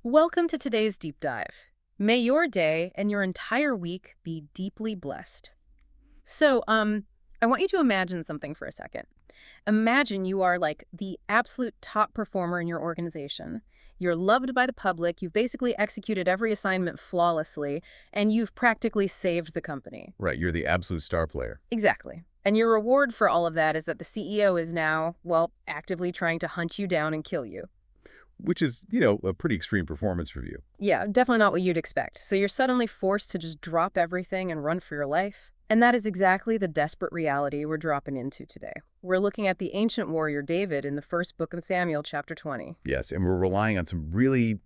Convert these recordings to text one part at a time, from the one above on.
Welcome to today's deep dive. May your day and your entire week be deeply blessed. So, I want you to imagine something for a second. Imagine you are like the absolute top performer in your organization. You're loved by the public, you've basically executed every assignment flawlessly, and you've practically saved the company. Right, you're the absolute star player. Exactly. And your reward for all of that is that the CEO is now, well, actively trying to hunt you down and kill you. Which is, a pretty extreme performance review. Yeah, definitely not what you'd expect. So you're suddenly forced to just drop everything and run for your life. And that is exactly the desperate reality we're dropping into today. We're looking at the ancient warrior David in the first book of Samuel, chapter 20. Yes, and we're relying on some really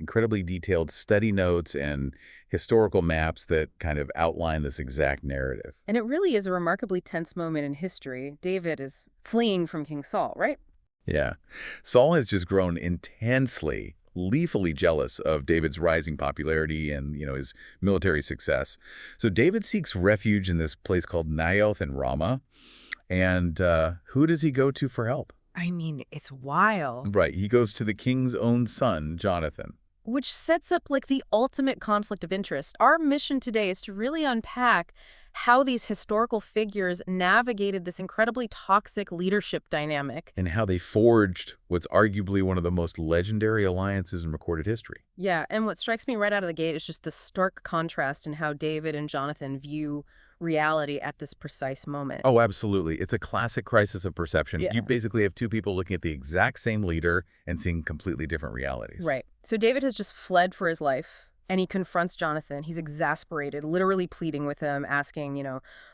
incredibly detailed study notes and historical maps that kind of outline this exact narrative. And it really is a remarkably tense moment in history. David is fleeing from King Saul, right? Yeah. Saul has just grown intensely, lethally jealous of David's rising popularity and, his military success. So David seeks refuge in this place called Naioth in Ramah. And who does he go to for help? I mean, it's wild. Right. He goes to the king's own son, Jonathan. Which sets up like the ultimate conflict of interest. Our mission today is to really unpack how these historical figures navigated this incredibly toxic leadership dynamic. And how they forged what's arguably one of the most legendary alliances in recorded history. Yeah, and what strikes me right out of the gate is just the stark contrast in how David and Jonathan view reality at this precise moment. Oh, absolutely. It's a classic crisis of perception. Yeah. You basically have two people looking at the exact same leader and seeing completely different realities. Right. So David has just fled for his life, and he confronts Jonathan. He's exasperated, literally pleading with him, asking,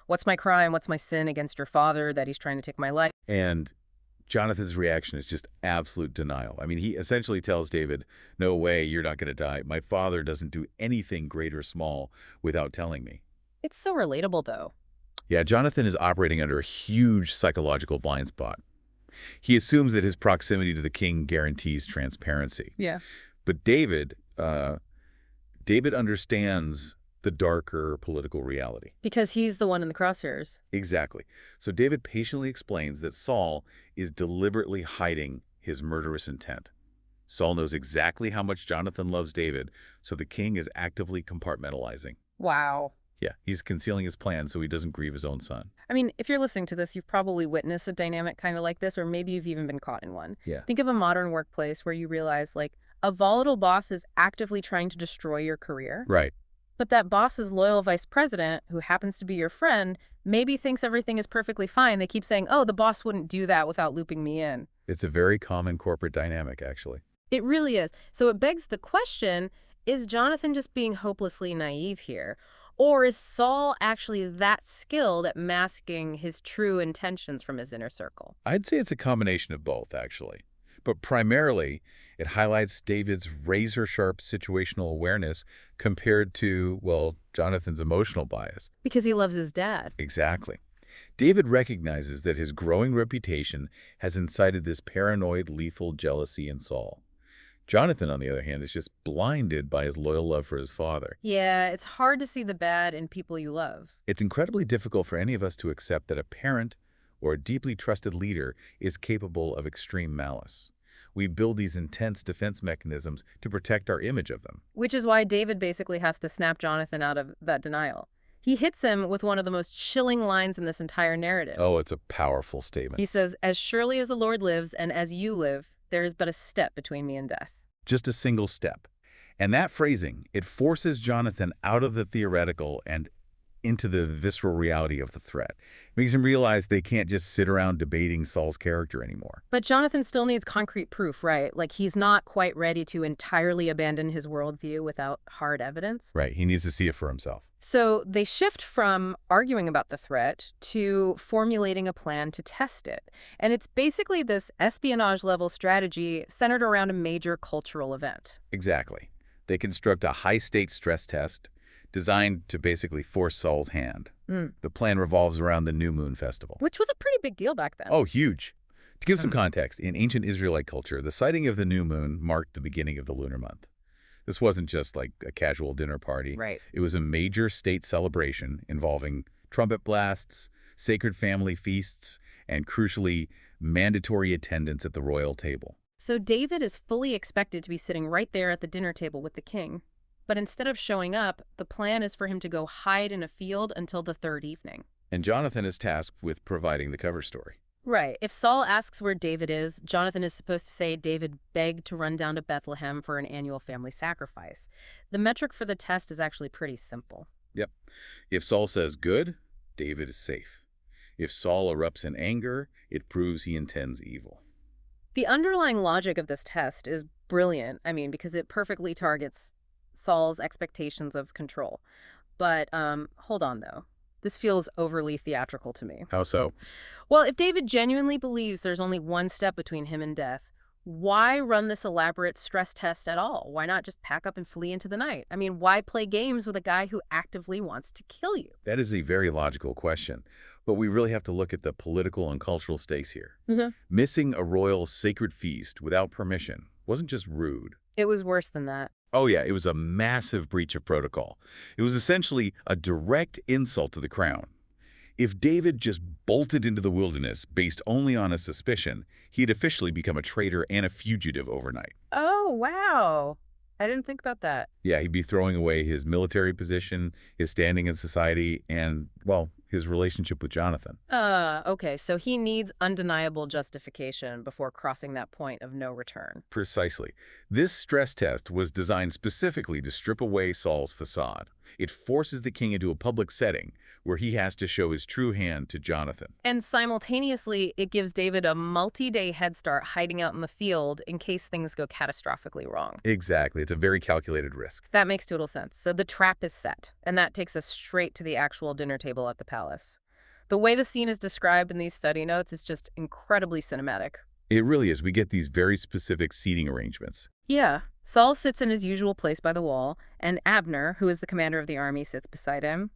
what's my crime? What's my sin against your father that he's trying to take my life? And Jonathan's reaction is just absolute denial. I mean, he essentially tells David, no way, you're not going to die. My father doesn't do anything great or small without telling me. It's so relatable, though. Yeah, Jonathan is operating under a huge psychological blind spot. He assumes that his proximity to the king guarantees transparency. Yeah. But David understands the darker political reality. Because he's the one in the crosshairs. Exactly. So David patiently explains that Saul is deliberately hiding his murderous intent. Saul knows exactly how much Jonathan loves David, so the king is actively compartmentalizing. Wow. Yeah, he's concealing his plan so he doesn't grieve his own son. I mean, if you're listening to this, you've probably witnessed a dynamic kind of like this, or maybe you've even been caught in one. Yeah. Think of a modern workplace where you realize, like, a volatile boss is actively trying to destroy your career. Right. But that boss's loyal vice president, who happens to be your friend, maybe thinks everything is perfectly fine. They keep saying, oh, the boss wouldn't do that without looping me in. It's a very common corporate dynamic, actually. It really is. So it begs the question, is Jonathan just being hopelessly naive here? Or is Saul actually that skilled at masking his true intentions from his inner circle? I'd say it's a combination of both, actually. But primarily, it highlights David's razor-sharp situational awareness compared to, well, Jonathan's emotional bias. Because he loves his dad. Exactly. David recognizes that his growing reputation has incited this paranoid, lethal jealousy in Saul. Jonathan, on the other hand, is just blinded by his loyal love for his father. Yeah, it's hard to see the bad in people you love. It's incredibly difficult for any of us to accept that a parent or a deeply trusted leader is capable of extreme malice. We build these intense defense mechanisms to protect our image of them. Which is why David basically has to snap Jonathan out of that denial. He hits him with one of the most chilling lines in this entire narrative. Oh, it's a powerful statement. He says, as surely as the Lord lives and as you live, there is but a step between me and death. Just a single step. And that phrasing, it forces Jonathan out of the theoretical and into the visceral reality of the threat. It makes him realize they can't just sit around debating Saul's character anymore. But Jonathan still needs concrete proof, right? Like, he's not quite ready to entirely abandon his worldview without hard evidence. Right, he needs to see it for himself. So they shift from arguing about the threat to formulating a plan to test it. And it's basically this espionage-level strategy centered around a major cultural event. Exactly. They construct a high-stakes stress test designed to basically force Saul's hand. The plan revolves around the New Moon Festival. Which was a pretty big deal back then. Oh, huge. To give some context, in ancient Israelite culture, the sighting of the new moon marked the beginning of the lunar month. This wasn't just like a casual dinner party. Right. It was a major state celebration involving trumpet blasts, sacred family feasts, and crucially, mandatory attendance at the royal table. So David is fully expected to be sitting right there at the dinner table with the king. But instead of showing up, the plan is for him to go hide in a field until the third evening. And Jonathan is tasked with providing the cover story. Right. If Saul asks where David is, Jonathan is supposed to say David begged to run down to Bethlehem for an annual family sacrifice. The metric for the test is actually pretty simple. Yep. If Saul says good, David is safe. If Saul erupts in anger, it proves he intends evil. The underlying logic of this test is brilliant, because it perfectly targets Saul's expectations of control. But hold on, though. This feels overly theatrical to me. How so? Well, if David genuinely believes there's only one step between him and death, why run this elaborate stress test at all? Why not just pack up and flee into the night? Why play games with a guy who actively wants to kill you? That is a very logical question, but we really have to look at the political and cultural stakes here. Missing a royal sacred feast without permission wasn't just rude. It was worse than that. Oh yeah, it was a massive breach of protocol. It was essentially a direct insult to the crown. If David just bolted into the wilderness based only on a suspicion, he'd officially become a traitor and a fugitive overnight. Oh, wow. I didn't think about that. Yeah, he'd be throwing away his military position, his standing in society, and, well, his relationship with Jonathan. Okay, so he needs undeniable justification before crossing that point of no return. Precisely. This stress test was designed specifically to strip away Saul's facade. It forces the king into a public setting where he has to show his true hand to Jonathan. And simultaneously, it gives David a multi-day head start hiding out in the field in case things go catastrophically wrong. Exactly. It's a very calculated risk. That makes total sense. So the trap is set, and that takes us straight to the actual dinner table at the palace. The way the scene is described in these study notes is just incredibly cinematic. It really is. We get these very specific seating arrangements. Yeah. Saul sits in his usual place by the wall, and Abner, who is the commander of the army, sits beside him.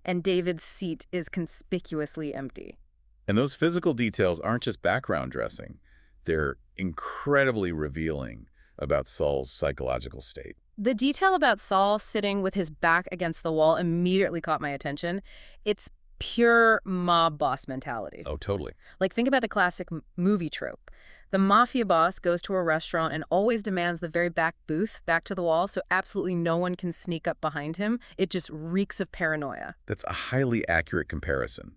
And David's seat is conspicuously empty. And those physical details aren't just background dressing. They're incredibly revealing about Saul's psychological state. The detail about Saul sitting with his back against the wall immediately caught my attention. It's pure mob boss mentality. Oh, totally. Like, think about the classic movie trope. The mafia boss goes to a restaurant and always demands the very back booth back to the wall so absolutely no one can sneak up behind him. It just reeks of paranoia. That's a highly accurate comparison.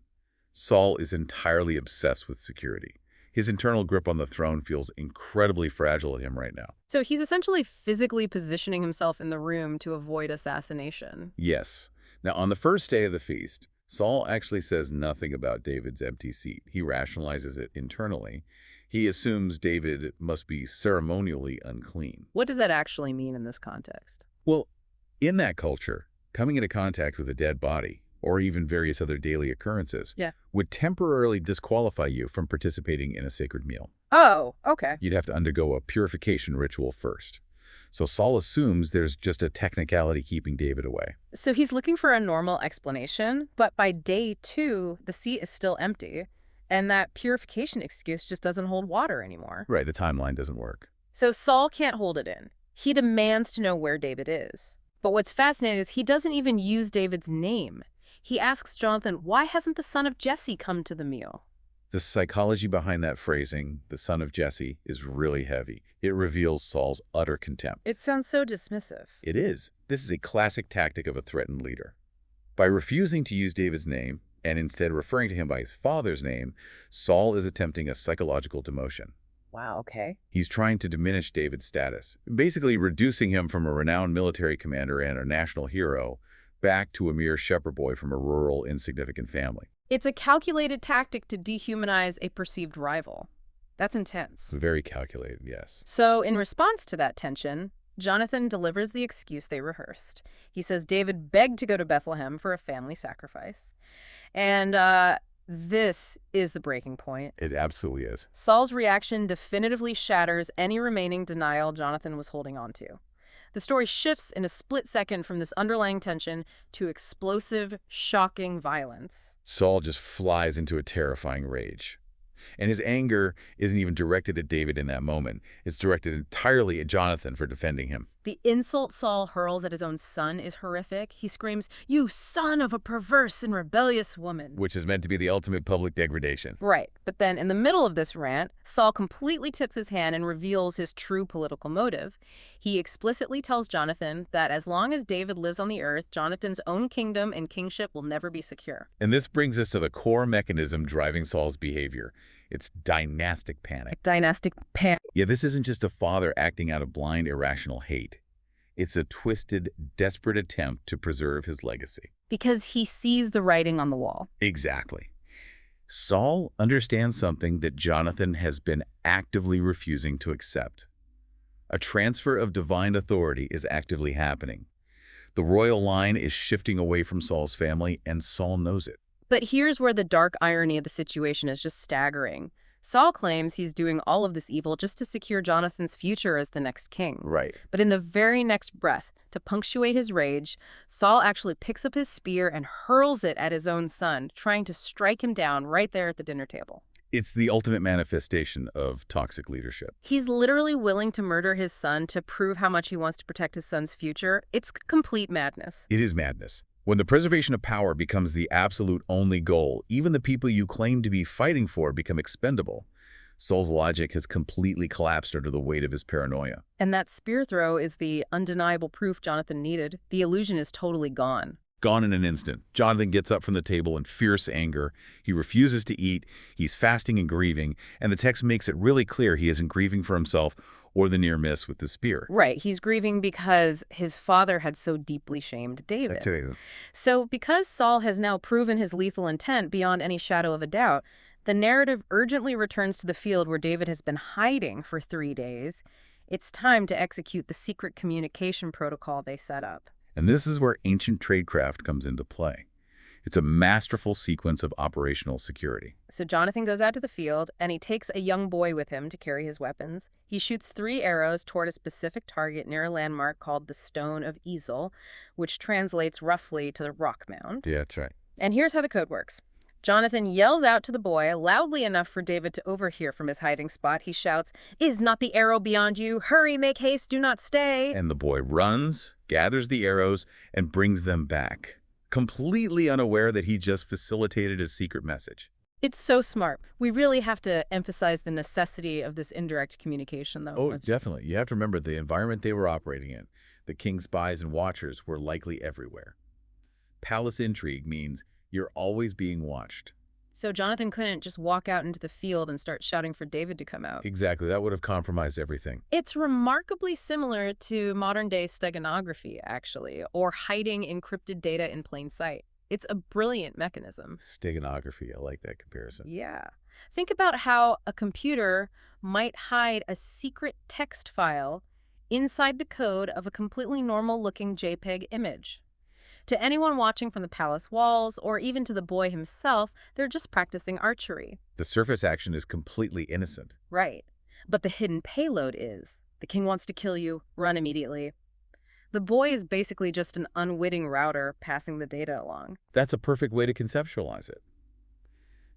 Saul is entirely obsessed with security. His internal grip on the throne feels incredibly fragile to him right now. So he's essentially physically positioning himself in the room to avoid assassination. Yes. Now, on the first day of the feast, Saul actually says nothing about David's empty seat. He rationalizes it internally. He assumes David must be ceremonially unclean. What does that actually mean in this context? Well, in that culture, coming into contact with a dead body, or even various other daily occurrences, would temporarily disqualify you from participating in a sacred meal. Oh, okay. You'd have to undergo a purification ritual first. So Saul assumes there's just a technicality keeping David away. So he's looking for a normal explanation, but by day 2, the seat is still empty. And that purification excuse just doesn't hold water anymore. Right, the timeline doesn't work. So Saul can't hold it in. He demands to know where David is. But what's fascinating is he doesn't even use David's name. He asks Jonathan, why hasn't the son of Jesse come to the meal? The psychology behind that phrasing, the son of Jesse, is really heavy. It reveals Saul's utter contempt. It sounds so dismissive. It is. This is a classic tactic of a threatened leader. By refusing to use David's name, and instead referring to him by his father's name, Saul is attempting a psychological demotion. Wow, okay. He's trying to diminish David's status, basically reducing him from a renowned military commander and a national hero back to a mere shepherd boy from a rural, insignificant family. It's a calculated tactic to dehumanize a perceived rival. That's intense. Very calculated, yes. So in response to that tension, Jonathan delivers the excuse they rehearsed. He says David begged to go to Bethlehem for a family sacrifice. And this is the breaking point. It absolutely is. Saul's reaction definitively shatters any remaining denial Jonathan was holding on to. The story shifts in a split second from this underlying tension to explosive, shocking violence. Saul just flies into a terrifying rage. And his anger isn't even directed at David in that moment. It's directed entirely at Jonathan for defending him. The insult Saul hurls at his own son is horrific. He screams, "You son of a perverse and rebellious woman." Which is meant to be the ultimate public degradation. Right. But then in the middle of this rant, Saul completely tips his hand and reveals his true political motive. He explicitly tells Jonathan that as long as David lives on the earth, Jonathan's own kingdom and kingship will never be secure. And this brings us to the core mechanism driving Saul's behavior. It's dynastic panic. Dynastic panic. Yeah, this isn't just a father acting out of blind, irrational hate. It's a twisted, desperate attempt to preserve his legacy. Because he sees the writing on the wall. Exactly. Saul understands something that Jonathan has been actively refusing to accept. A transfer of divine authority is actively happening. The royal line is shifting away from Saul's family, and Saul knows it. But here's where the dark irony of the situation is just staggering. Saul claims he's doing all of this evil just to secure Jonathan's future as the next king. Right. But in the very next breath, to punctuate his rage, Saul actually picks up his spear and hurls it at his own son, trying to strike him down right there at the dinner table. It's the ultimate manifestation of toxic leadership. He's literally willing to murder his son to prove how much he wants to protect his son's future. It's complete madness. It is madness. When the preservation of power becomes the absolute only goal, even the people you claim to be fighting for become expendable. Saul's logic has completely collapsed under the weight of his paranoia. And that spear throw is the undeniable proof Jonathan needed. The illusion is totally gone. Gone in an instant. Jonathan gets up from the table in fierce anger. He refuses to eat. He's fasting and grieving. And the text makes it really clear he isn't grieving for himself or the near miss with the spear. Right. He's grieving because his father had so deeply shamed David. So because Saul has now proven his lethal intent beyond any shadow of a doubt, the narrative urgently returns to the field where David has been hiding for 3 days. It's time to execute the secret communication protocol they set up. And this is where ancient tradecraft comes into play. It's a masterful sequence of operational security. So Jonathan goes out to the field, and he takes a young boy with him to carry his weapons. He shoots 3 arrows toward a specific target near a landmark called the Stone of Ezel, which translates roughly to the rock mound. Yeah, that's right. And here's how the code works. Jonathan yells out to the boy, loudly enough for David to overhear from his hiding spot. He shouts, "Is not the arrow beyond you? Hurry, make haste, do not stay." And the boy runs, gathers the arrows, and brings them back, completely unaware that he just facilitated his secret message. It's so smart. We really have to emphasize the necessity of this indirect communication, though. Oh, definitely. You have to remember the environment they were operating in. The king's spies and watchers were likely everywhere. Palace intrigue means you're always being watched. So Jonathan couldn't just walk out into the field and start shouting for David to come out. Exactly. That would have compromised everything. It's remarkably similar to modern-day steganography, actually, or hiding encrypted data in plain sight. It's a brilliant mechanism. Steganography. I like that comparison. Yeah. Think about how a computer might hide a secret text file inside the code of a completely normal-looking JPEG image. To anyone watching from the palace walls, or even to the boy himself, they're just practicing archery. The surface action is completely innocent. Right. But the hidden payload is, the king wants to kill you, run immediately. The boy is basically just an unwitting router passing the data along. That's a perfect way to conceptualize it.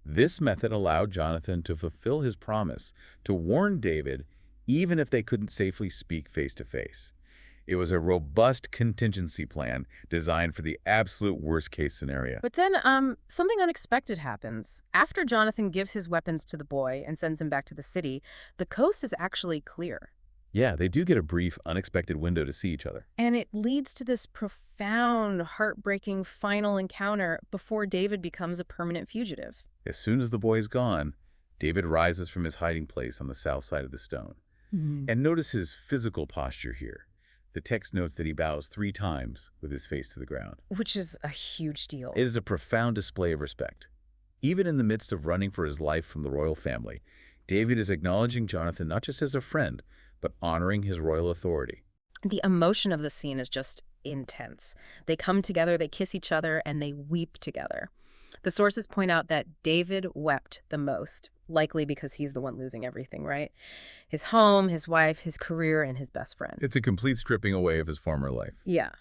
This method allowed Jonathan to fulfill his promise to warn David even if they couldn't safely speak face to face. It was a robust contingency plan designed for the absolute worst-case scenario. But then, something unexpected happens. After Jonathan gives his weapons to the boy and sends him back to the city, the coast is actually clear. Yeah, they do get a brief, unexpected window to see each other. And it leads to this profound, heartbreaking final encounter before David becomes a permanent fugitive. As soon as the boy is gone, David rises from his hiding place on the south side of the stone. And notice his physical posture here. The text notes that he bows 3 times with his face to the ground. Which is a huge deal. It is a profound display of respect. Even in the midst of running for his life from the royal family, David is acknowledging Jonathan not just as a friend, but honoring his royal authority. The emotion of the scene is just intense. They come together, they kiss each other, and they weep together. The sources point out that David wept the most, likely because he's the one losing everything, right? His home, his wife, his career, and his best friend. It's a complete stripping away of his former life. Yeah.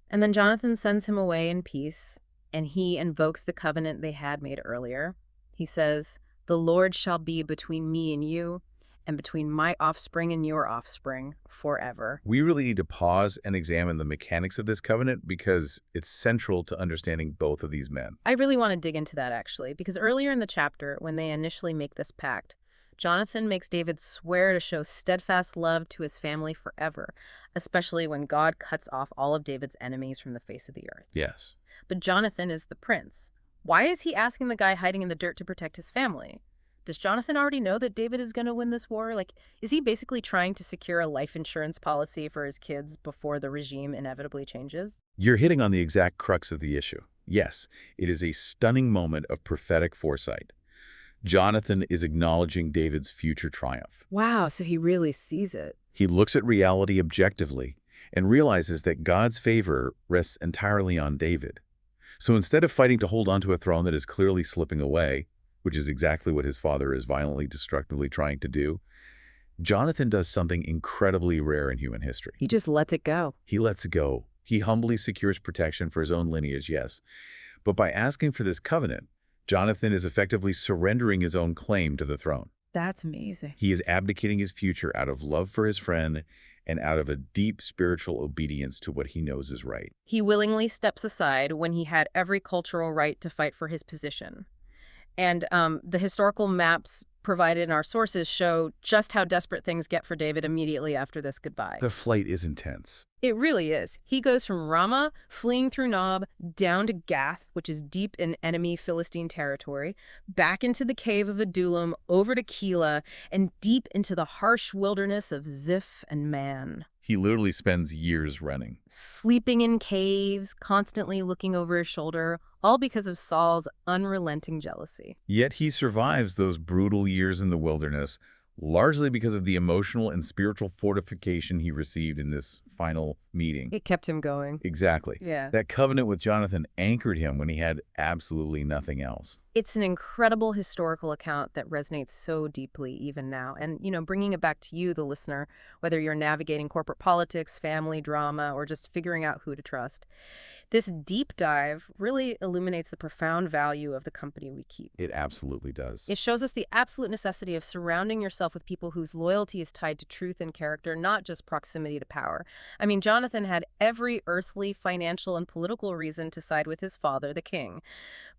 And then Jonathan sends him away in peace, and he invokes the covenant they had made earlier. He says, "The Lord shall be between me and you, and between my offspring and your offspring forever. We really need to pause and examine the mechanics of this covenant because it's central to understanding both of these men. I really want to dig into that, actually, because earlier in the chapter, when they initially make this pact, Jonathan makes David swear to show steadfast love to his family forever, especially when God cuts off all of David's enemies from the face of the earth. Yes. But Jonathan is the prince. Why is he asking the guy hiding in the dirt to protect his family? Does Jonathan already know that David is going to win this war? Like, is he basically trying to secure a life insurance policy for his kids before the regime inevitably changes? You're hitting on the exact crux of the issue. Yes, it is a stunning moment of prophetic foresight. Jonathan is acknowledging David's future triumph. Wow, so he really sees it. He looks at reality objectively and realizes that God's favor rests entirely on David. So instead of fighting to hold onto a throne that is clearly slipping away, which is exactly what his father is violently, destructively trying to do, Jonathan does something incredibly rare in human history. He just lets it go. He lets it go. He humbly secures protection for his own lineage, yes. But by asking for this covenant, Jonathan is effectively surrendering his own claim to the throne. That's amazing. He is abdicating his future out of love for his friend and out of a deep spiritual obedience to what he knows is right. He willingly steps aside when he had every cultural right to fight for his position. And the historical maps provided in our sources show just how desperate things get for David immediately after this goodbye. The flight is intense. It really is. He goes from Ramah, fleeing through Nob, down to Gath, which is deep in enemy Philistine territory, back into the cave of Adullam, over to Keilah, and deep into the harsh wilderness of Ziph and Man. He literally spends years running. Sleeping in caves, constantly looking over his shoulder, all because of Saul's unrelenting jealousy. Yet he survives those brutal years in the wilderness, largely because of the emotional and spiritual fortification he received in this final meeting. It kept him going. Exactly. Yeah. That covenant with Jonathan anchored him when he had absolutely nothing else. It's an incredible historical account that resonates so deeply even now. And, bringing it back to you, the listener, whether you're navigating corporate politics, family drama, or just figuring out who to trust, this deep dive really illuminates the profound value of the company we keep. It absolutely does. It shows us the absolute necessity of surrounding yourself with people whose loyalty is tied to truth and character, not just proximity to power. I mean, Jonathan had every earthly, financial, and political reason to side with his father, the king,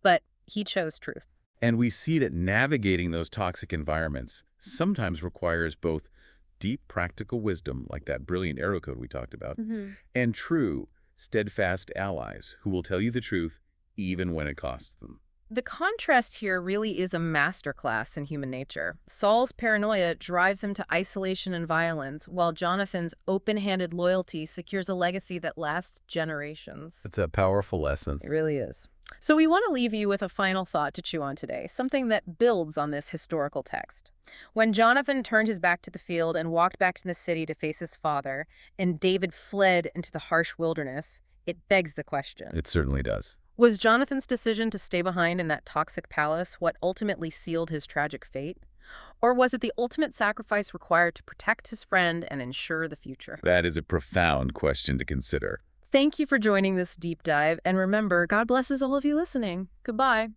but he chose truth. And we see that navigating those toxic environments sometimes requires both deep practical wisdom, like that brilliant arrow code we talked about, and true, steadfast allies who will tell you the truth even when it costs them. The contrast here really is a masterclass in human nature. Saul's paranoia drives him to isolation and violence, while Jonathan's open-handed loyalty secures a legacy that lasts generations. It's a powerful lesson. It really is. So we want to leave you with a final thought to chew on today, something that builds on this historical text. When Jonathan turned his back to the field and walked back to the city to face his father, and David fled into the harsh wilderness, it begs the question. It certainly does. Was Jonathan's decision to stay behind in that toxic palace what ultimately sealed his tragic fate? Or was it the ultimate sacrifice required to protect his friend and ensure the future? That is a profound question to consider. Thank you for joining this deep dive, and remember, God blesses all of you listening. Goodbye.